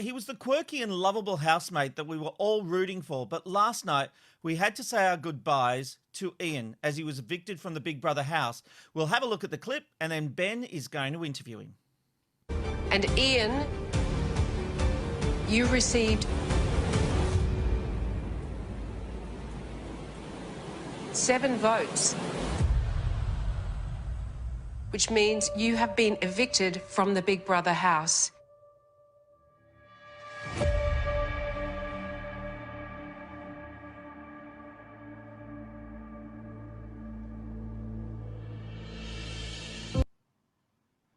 He was the quirky and lovable housemate that we were all rooting for, but last night we had to say our goodbyes to Ian as he was evicted from the Big Brother house. We'll have a look at the clip and then Ben is going to interview him. And Ian, you received 7 votes, which means you have been evicted from the Big Brother house.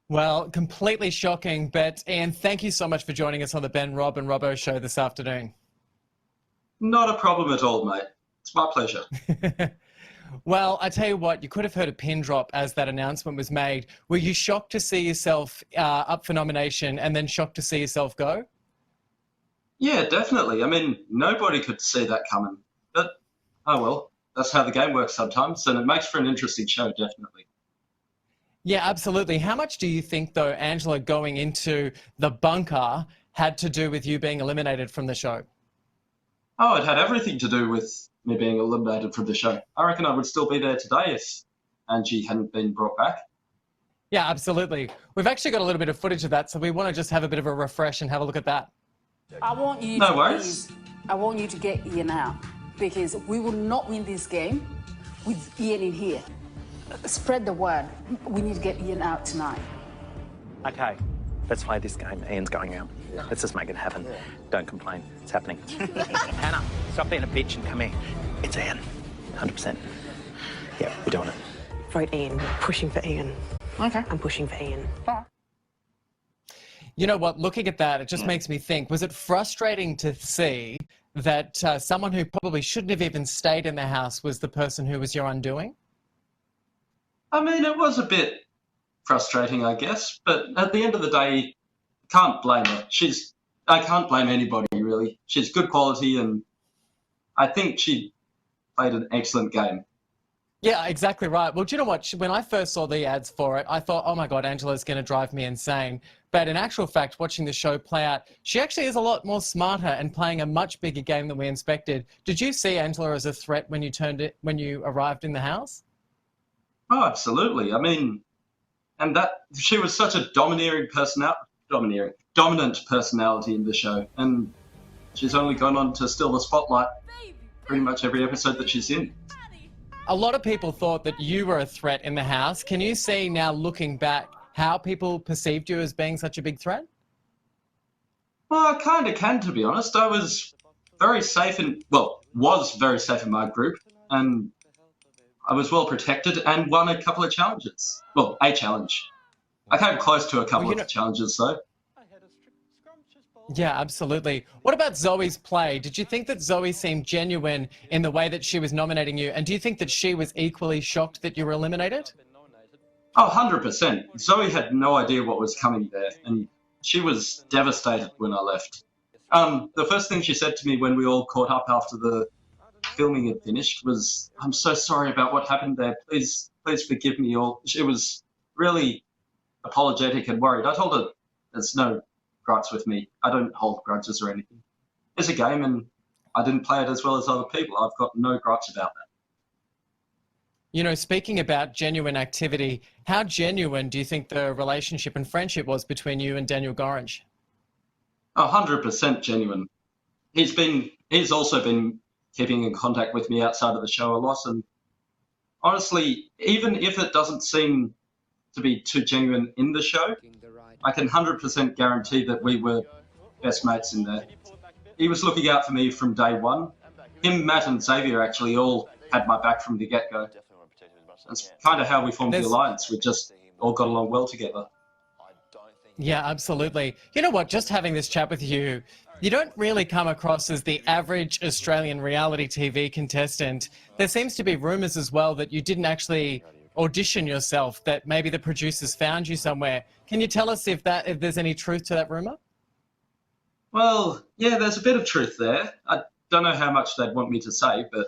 Well, completely shocking, but Ian, thank you so much for joining us on the Ben, Rob and Robbo show this afternoon. Not a problem at all, mate. It's my pleasure. Well, I tell you what, you could have heard a pin drop as that announcement was made. Were you shocked to see yourself up for nomination and then shocked to see yourself go? Yeah, definitely. I mean, nobody could see that coming. But, oh well, that's how the game works sometimes, and it makes for an interesting show, definitely. Yeah, absolutely. How much do you think, though, Angela, going into the bunker had to do with you being eliminated from the show? Oh, it had everything to do with me being eliminated from the show. I reckon I would still be there today if Angie hadn't been brought back. Yeah, absolutely. We've actually got a little bit of footage of that, so we want to just have a bit of a refresh and have a look at that. I want you No to worries. I want you to get Ian out because we will not win this game with Ian in here. Spread the word. We need to get Ian out tonight. Okay, let's play this game. Ian's going out. Let's just make it happen. Don't complain. It's happening. Hannah, stop being a bitch and come here. It's Ian. 100%. Yeah, we're doing it. Vote Ian. Pushing for Ian. Okay. I'm pushing for Ian. You know what, looking at that, it just makes me think, was it frustrating to see that someone who probably shouldn't have even stayed in the house was the person who was your undoing? I mean, it was a bit frustrating, I guess, but at the end of the day, can't blame her. I can't blame anybody, really. She's good quality, and I think she played an excellent game. Yeah, exactly right. Well, do you know what? When I first saw the ads for it, I thought, oh my God, Angela's going to drive me insane. But in actual fact, watching the show play out, she actually is a lot more smarter and playing a much bigger game than we expected. Did you see Angela as a threat when you arrived in the house? Oh, absolutely. I mean, and that she was such a dominant personality in the show, and she's only gone on to steal the spotlight pretty much every episode that she's in. A lot of people thought that you were a threat in the house. Can you see now, looking back, how people perceived you as being such a big threat? Well, I kind of can, to be honest. I was very safe in my group, and I was well protected and won a couple of challenges. Well, a challenge. I came close to a couple of challenges, though. Yeah, absolutely. What about Zoe's play? Did you think that Zoe seemed genuine in the way that she was nominating you? And do you think that she was equally shocked that you were eliminated? Oh, 100%. Zoe had no idea what was coming there, and she was devastated when I left. The first thing she said to me when we all caught up after the filming had finished was, "I'm so sorry about what happened there. Please forgive me all." She was really apologetic and worried. I told her there's no gripes with me. I don't hold grudges or anything. It's a game, and I didn't play it as well as other people. I've got no gripes about that. You know, speaking about genuine activity, how genuine do you think the relationship and friendship was between you and Daniel Gorringe? 100% genuine. He's also been keeping in contact with me outside of the show a lot, and honestly, even if it doesn't seem to be too genuine in the show, I can 100% guarantee that we were best mates in there. He was looking out for me from day one. Him, Matt and Xavier actually all had my back from the get-go. That's kind of how we formed the alliance. We just all got along well together. Yeah, absolutely. You know what, just having this chat with you, you don't really come across as the average Australian reality TV contestant. There seems to be rumours as well that you didn't actually audition yourself, that maybe the producers found you somewhere. Can you tell us if there's any truth to that rumour? Well, yeah, there's a bit of truth there. I don't know how much they'd want me to say, but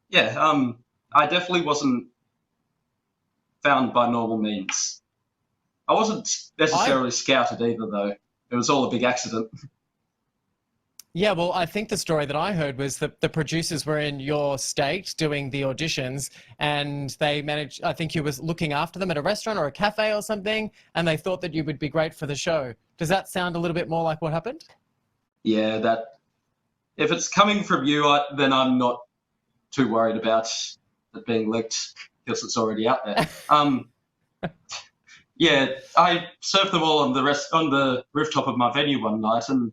yeah, I definitely wasn't found by normal means. I wasn't necessarily scouted either, though. It was all a big accident. Yeah, well, I think the story that I heard was that the producers were in your state doing the auditions, and they managed, I think you was looking after them at a restaurant or a cafe or something, and they thought that you would be great for the show. Does that sound a little bit more like what happened? Yeah, that if it's coming from you, then I'm not too worried about it being leaked because it's already out there. Yeah, I served them all on the rooftop of my venue one night, and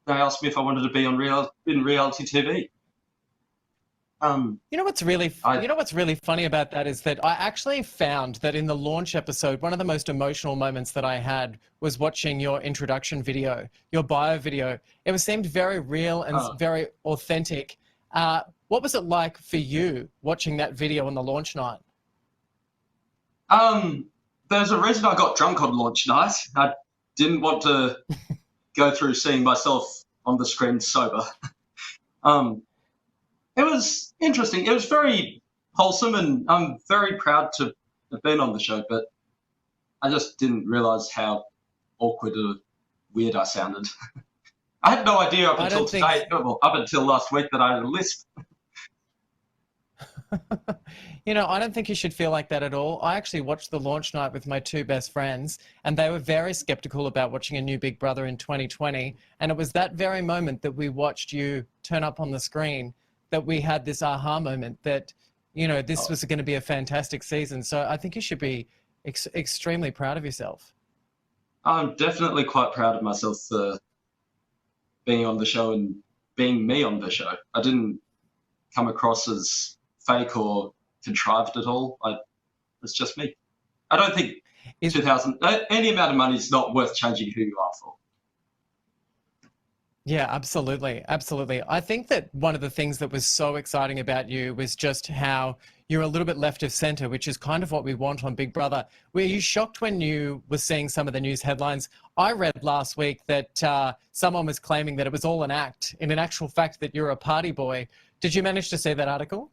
they asked me if I wanted to be in reality TV. You know what's really funny about that is that I actually found that in the launch episode, one of the most emotional moments that I had was watching your introduction video, your bio video. It seemed very real and very authentic. What was it like for you watching that video on the launch night? There's a reason I got drunk on launch night. I didn't want to go through seeing myself on the screen sober. It was interesting. It was very wholesome, and I'm very proud to have been on the show, but I just didn't realise how awkward or weird I sounded. I had no idea up until last week that I had a lisp. You know, I don't think you should feel like that at all. I actually watched the launch night with my two best friends, and they were very skeptical about watching a new Big Brother in 2020. And it was that very moment that we watched you turn up on the screen that we had this aha moment that, you know, this was going to be a fantastic season. So I think you should be extremely proud of yourself. I'm definitely quite proud of myself for being on the show and being me on the show. I didn't come across as fake or contrived at all. It's just me. I don't think any amount of money is not worth changing who you are for. Yeah, absolutely. Absolutely. I think that one of the things that was so exciting about you was just how you're a little bit left of center, which is kind of what we want on Big Brother. Were you shocked when you were seeing some of the news headlines? I read last week that someone was claiming that it was all an act, in an actual fact that you're a party boy. Did you manage to see that article?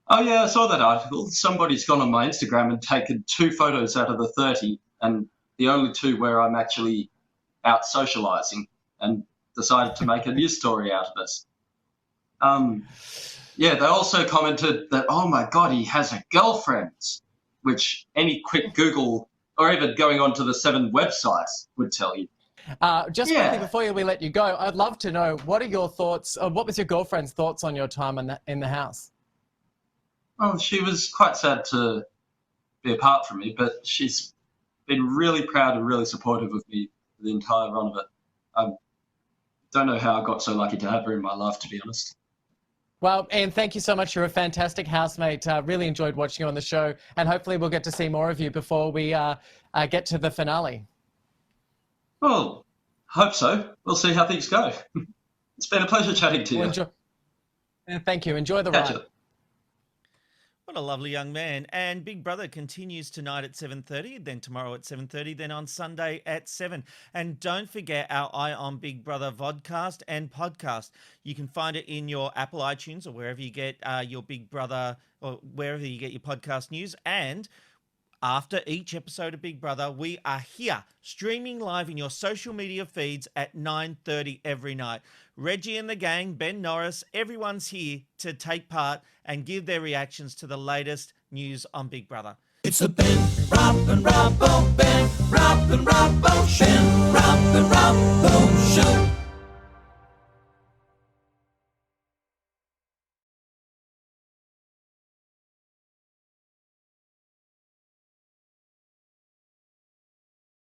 Oh, yeah, I saw that article. Somebody's gone on my Instagram and taken 2 photos out of the 30, and the only 2 where I'm actually out socialising, and decided to make a news story out of it. Yeah, they also commented that, oh my God, he has a girlfriend, which any quick Google or even going onto the 7 websites would tell you. Just quickly before we let you go, I'd love to know, what are your thoughts, what was your girlfriend's thoughts on your time in the house? Well, she was quite sad to be apart from me, but she's been really proud and really supportive of me the entire run of it. I don't know how I got so lucky to have her in my life, to be honest. Well, Ian, thank you so much. You're a fantastic housemate. Really enjoyed watching you on the show, and hopefully we'll get to see more of you before we get to the finale. Well, hope so. We'll see how things go. It's been a pleasure chatting to you. Thank you. Enjoy the ride. What a lovely young man. And Big Brother continues tonight at 7:30, then tomorrow at 7:30, then on Sunday at 7. And don't forget our Eye on Big Brother vodcast and podcast. You can find it in your Apple iTunes or wherever you get your Big Brother, or wherever you get your podcast news. And after each episode of Big Brother, we are here streaming live in your social media feeds at 9:30 every night. Reggie and the gang, Ben Norris, everyone's here to take part and give their reactions to the latest news on Big Brother. It's a Ben, Rob and Robbo, Ben, Rob and Robbo, Ben, Rob and Robbo show.